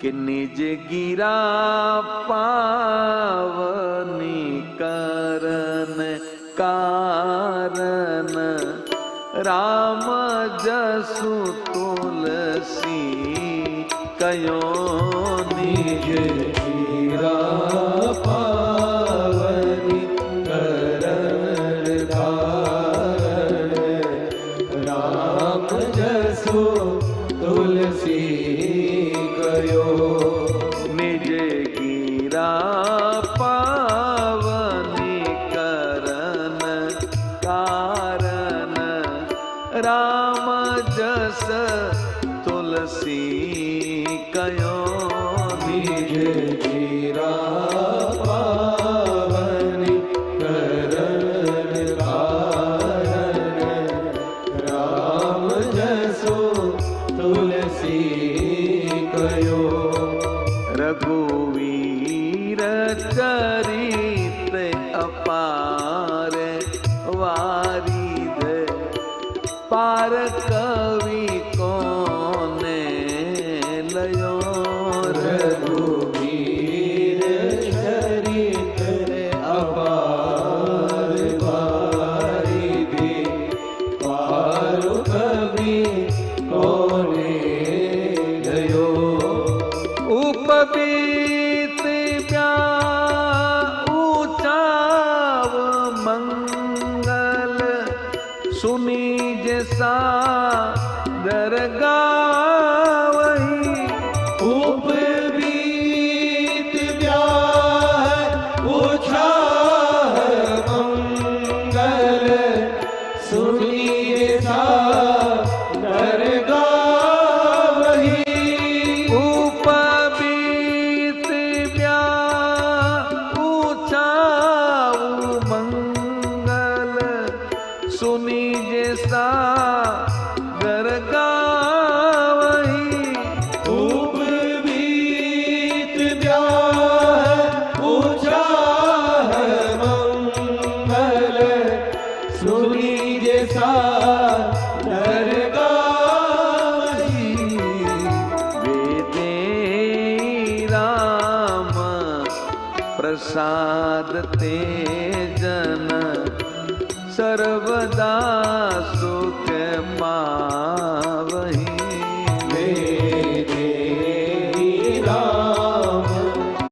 कि निज गिरा पावनी करन कारण राम जसु तुलसी कयो निज गिरा पावनी करन कारण राम जसु तुलसी कयो निज गिरा पावनी करन कारण राम जस तुलसी कयो निज गिरा पावनी करन कारण राम जसु तुलसी कयो रघुवीर चरित अपार वारिध पार कवि कोने लयो रघुवीर चरित अपार वारिधि पार कवि कोने लयो उपबीत ऊंचाव मंगल सुनी जैसा दरगावही उपबीत ब्याह उछाह मंगल सुनिए सा दरगावही उपबीत ऊंचाव मंगल सुनी जैसा दरगावही उपबीत ब्याह उछाह मंगल सुनी जैसा दरगावही वेदे राम प्रसाद ते जन सर्वदा